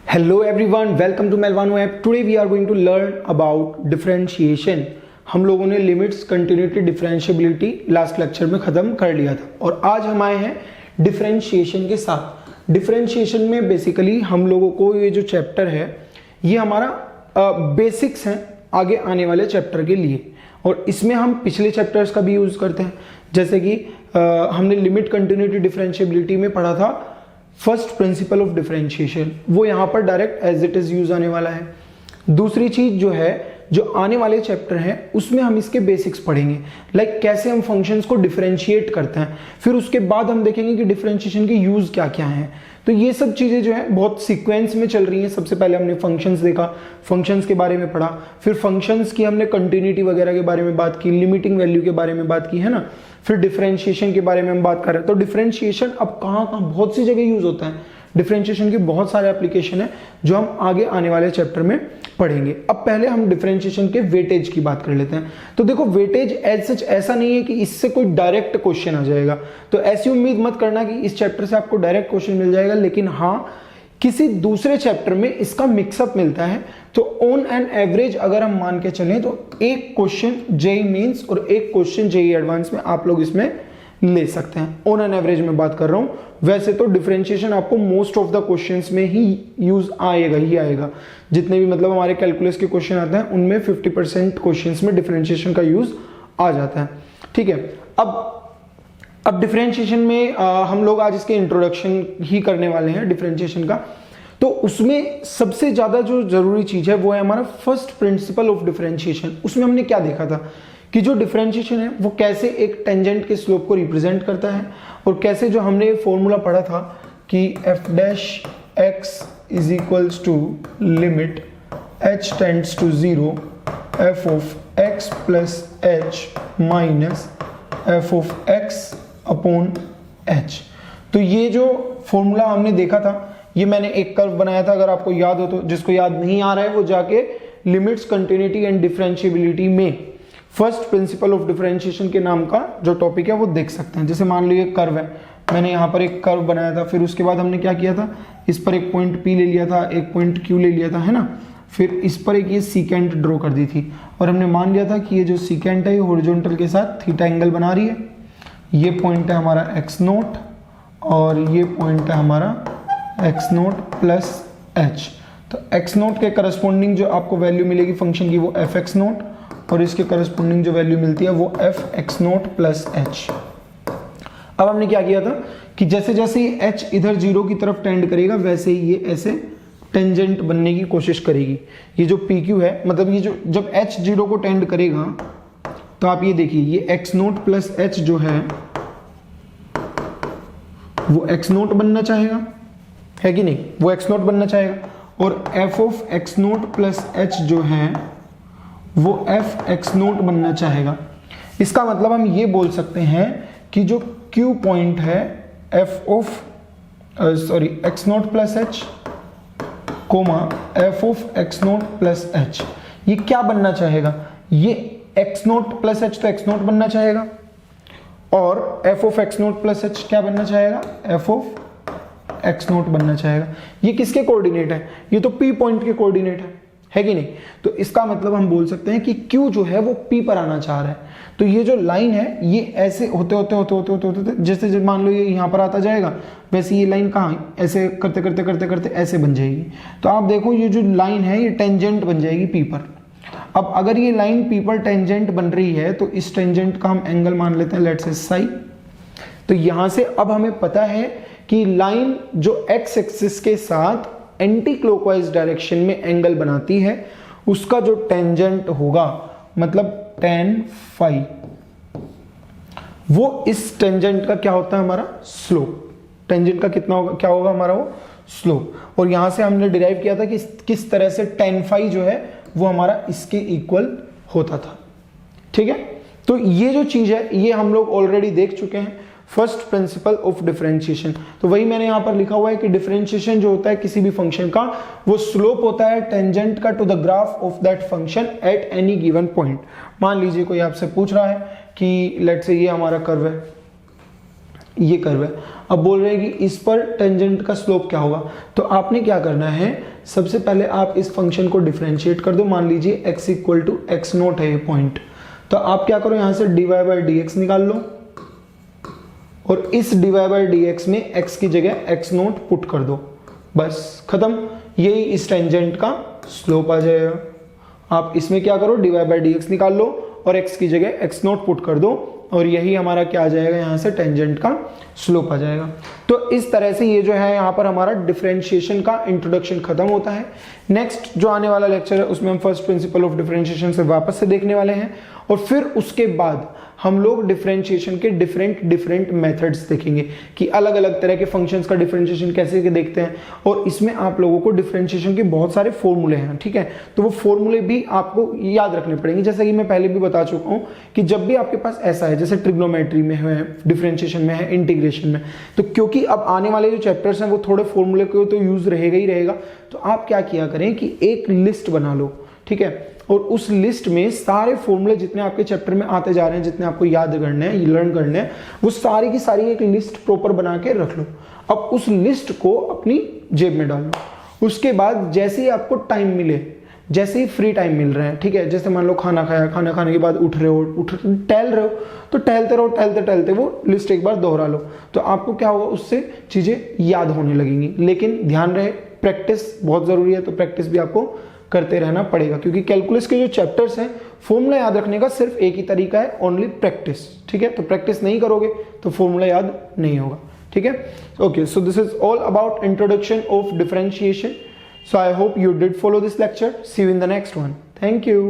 Hello everyone, welcome to Melvano app. Today we are going to learn about differentiation. हम लोगों ने limits, continuity, differentiability last lecture में खत्म कर लिया था और आज हम आए हैं डिफरेंशिएशन के साथ। डिफरेंशिएशन में बेसिकली हम लोगों को ये जो चैप्टर है ये हमारा बेसिक्स हैं आगे आने वाले चैप्टर के लिए, और इसमें हम पिछले चैप्टर्स का भी यूज करते हैं। जैसे कि हमने लिमिट, कंटिन्यूटी, डिफरेंशिएबिलिटी में पढ़ा था फर्स्ट प्रिंसिपल ऑफ डिफरेंशिएशन, वो यहाँ पर direct as it is use आने वाला है। दूसरी चीज जो है, जो आने वाले चैप्टर हैं उसमें हम इसके बेसिक्स पढ़ेंगे, लाइक कैसे हम फंक्शंस को डिफरेंशिएट करते हैं। फिर उसके बाद हम देखेंगे कि डिफरेंशिएशन के यूज क्या क्या हैं। तो ये सब चीजें जो है बहुत सीक्वेंस में चल रही हैं। सबसे पहले हमने फंक्शंस देखा, फंक्शंस के बारे में पढ़ा, फिर फंक्शंस की हमने कंटिन्यूटी वगैरह के बारे में बात की, लिमिटिंग वैल्यू के बारे में बात की, है ना। फिर डिफरेंशिएशन के बारे में हम बात कर रहे हैं। तो डिफरेंशिएशन अब कहाँ कहाँ बहुत सी जगह यूज होता है। डिफरेंशिएशन के बहुत सारे एप्लीकेशन है जो हम आगे आने वाले चैप्टर में पढ़ेंगे। अब पहले हम डिफरेंशिएशन के वेटेज की बात कर लेते हैं। तो देखो, वेटेज एज सच ऐसा नहीं है कि इससे कोई डायरेक्ट क्वेश्चन आ जाएगा, तो ऐसी उम्मीद मत करना कि इस चैप्टर से आपको डायरेक्ट क्वेश्चन मिल जाएगा, लेकिन हाँ किसी दूसरे चैप्टर में इसका मिक्सअप मिलता है। तो ऑन एन एवरेज अगर हम मान के चलें तो एक क्वेश्चन जेईई मेंस और एक क्वेश्चन जेईई एडवांस में आप लोग इसमें ले सकते हैं। ऑन एन एवरेज में बात कर रहा हूं। वैसे तो डिफरेंशिएशन आपको मोस्ट ऑफ द क्वेश्चंस में ही यूज आएगा ही आएगा। जितने भी मतलब हमारे कैलकुलस के क्वेश्चन आते हैं उनमें 50% क्वेश्चंस में डिफरेंशिएशन का यूज आ जाता है। ठीक है, अब डिफरेंशिएशन में हम लोग आज इसके इंट्रोडक्शन ही करने वाले हैं डिफरेंशिएशन का। तो उसमें सबसे ज्यादा जो जरूरी चीज है वो है हमारा फर्स्ट प्रिंसिपल ऑफ डिफरेंशिएशन। उसमें हमने क्या देखा था कि जो डिफरेंशिएशन है वो कैसे एक टेंजेंट के स्लोप को रिप्रेजेंट करता है, और कैसे जो हमने फॉर्मूला पढ़ा था कि F dash X is equals to limit H tends to 0 F of X plus H minus F of X upon H. तो ये जो फॉर्मूला हमने देखा था, ये मैंने एक कर्व बनाया था, अगर आपको याद हो तो। जिसको याद नहीं आ रहा है वो जाके लिमिट्स, कंटिन्यूटी एंड डिफरेंशिएबिलिटी में फर्स्ट प्रिंसिपल ऑफ डिफरेंशिएशन के नाम का जो टॉपिक है वो देख सकते हैं। जैसे मान लो ये कर्व है, मैंने यहाँ पर एक कर्व बनाया था, फिर उसके बाद हमने क्या किया था, इस पर एक पॉइंट P ले लिया था, एक पॉइंट Q ले लिया था, है ना। फिर इस पर एक ये सीकेंट ड्रॉ कर दी थी, और हमने मान लिया था कि ये जो सीकेंट है ये हॉरिजॉन्टल के साथ थीटा एंगल बना रही है। ये पॉइंट है हमारा x0 और ये पॉइंट है हमारा x0 प्लस h। तो x0 के करस्पॉन्डिंग जो आपको वैल्यू मिलेगी फंक्शन की वो fx0, और इसके करस्पॉन्डिंग जो वैल्यू मिलती है वो fx0 प्लस h। अब हमने क्या किया था कि जैसे जैसे ये h इधर 0 की तरफ टेंड करेगा वैसे ही ये ऐसे टेंजेंट बनने की कोशिश करेगी। ये जो PQ है, मतलब ये जो जब h 0 को टेंड करेगा तो आप ये देखिए, ये x0 प्लस h जो है वो x0 बनना चाहेगा, है कि नहीं, वो x0 बनना चाहेगा। और f of x0 plus h जो है वो fx0 बनना चाहेगा। इसका मतलब हम ये बोल सकते हैं कि जो Q पॉइंट है f of x0 plus h comma f of x0 plus h, ये क्या बनना चाहेगा, ये x0 प्लस h तो x0 बनना चाहेगा, और f of x0 plus h क्या बनना चाहेगा, f ऑफ x0 बनना चाहेगा। ये किसके कोऑर्डिनेट है, ये तो P पॉइंट के कोऑर्डिनेट है कि नहीं। तो इसका मतलब हम बोल सकते हैं कि Q जो है वो P पर आना चाह रहा है। तो ये जो लाइन है ये ऐसे होते होते होते होते होते होते जैसे जब मान लो ये यहाँ पर आता जाएगा, वैसे ये लाइन कहाँ ऐसे करते करते करते करते ऐसे बन जाएगी। तो आप देखो ये जो लाइन है ये टेंजेंट बन जाएगी P पर। अब अगर ये लाइन P पर टेंजेंट बन रही है तो इस टेंजेंट का हम एंगल मान लेते हैं लेट्स से साई। तो यहां से अब हमें पता है कि लाइन जो x एक्सिस के साथ एंटी क्लॉकवाइज डायरेक्शन में एंगल बनाती है उसका जो टेंजेंट होगा, मतलब tan फाई, वो इस टेंजेंट का क्या होता है, हमारा स्लोप। टेंजेंट का कितना होगा, क्या होगा हमारा वो स्लोप। और यहां से हमने डिराइव किया था कि किस तरह से tan फाई जो है वो हमारा इसके इक्वल होता था। ठीक है, तो ये जो चीज है ये हम लोग ऑलरेडी देख चुके हैं, फर्स्ट प्रिंसिपल ऑफ डिफरेंशिएशन। तो वही मैंने यहां पर लिखा हुआ है कि डिफरेंशिएशन जो होता है किसी भी फंक्शन का वो स्लोप होता है टेंजेंट का to the graph of that function at any given point. मान लीजिए कोई आपसे पूछ रहा है कि लेट्स से ये हमारा कर्व है, ये कर्व है, अब बोल रहे हैं कि इस पर टेंजेंट का स्लोप क्या होगा। तो आपने क्या करना है सबसे पहले आप इस फंक्शन को डिफरेंशिएट कर दो। मान लीजिए x equal to X naught है ये पॉइंट, तो आप क्या करो यहाँ से dy बाई डी एक्स निकाल लो और इस dy बाई डी एक्स में x की जगह x नोट पुट कर दो, बस खत्म। यही इस टेंजेंट का स्लोप आ जाएगा। आप इसमें क्या करो dy बाई डी एक्स निकाल लो और x की जगह x नोट पुट कर दो और यही हमारा क्या आ जाएगा यहाँ से टेंजेंट का स्लोप आ जाएगा। तो इस तरह से ये जो है यहाँ पर हमारा डिफरेंशिएशन का इंट्रोडक्शन खत्म होता है। नेक्स्ट जो आने वाला लेक्चर है उसमें हम फर्स्ट प्रिंसिपल ऑफ डिफरेंशिएशन से वापस से देखने वाले हैं और फिर उसके बाद हम लोग डिफरेंशिएशन के डिफरेंट मेथड्स देखेंगे कि अलग अलग तरह के फंक्शंस का डिफरेंशिएशन कैसे देखते हैं। और इसमें आप लोगों को डिफरेंशिएशन के बहुत सारे फॉर्मूले हैं, ठीक है, तो वो फॉर्मूले भी आपको याद रखने पड़ेंगे। जैसा कि मैं पहले भी बता चुका हूं कि जब भी आपके पास ऐसा है, जैसे ट्रिग्नोमेट्री में है, डिफरेंशिएशन में है, इंटीग्रेशन में, तो क्योंकि अब आने वाले जो चैप्टर्स हैं वो थोड़े फॉर्मूले को तो यूज रहेगा ही रहेगा, तो आप क्या किया करें कि एक लिस्ट बना लो, ठीक है, और उस लिस्ट में सारे फॉर्मूले जितने आपके चैप्टर में आते जा रहे हैं, जितने आपको याद करने हैं, लर्न करने हैं, वो सारी की सारी एक लिस्ट प्रॉपर बना के रख लो। अब उस लिस्ट को अपनी जेब में डाल लो। उसके बाद जैसे ही आपको टाइम मिले, जैसे ही फ्री टाइम मिल रहा है, ठीक है, जैसे मान लो खाना खाया, खाना खाने के बाद उठ रहे हो, टहल रहे हो, तो टहलते रहो, टहलते टहलते वो लिस्ट एक बार दोहरा लो, तो आपको क्या होगा, उससे चीजें याद होने लगेंगी। लेकिन ध्यान रहे प्रैक्टिस बहुत जरूरी है, तो प्रैक्टिस भी आपको करते रहना पड़ेगा, क्योंकि कैलकुलस के जो चैप्टर्स हैं फॉर्मूला याद रखने का सिर्फ एक ही तरीका है, ओनली प्रैक्टिस, ठीक है। तो प्रैक्टिस नहीं करोगे तो फॉर्मूला याद नहीं होगा, ठीक है। Okay, so this is all about introduction of differentiation. So I hope you did follow this lecture. See you in the next one. Thank you.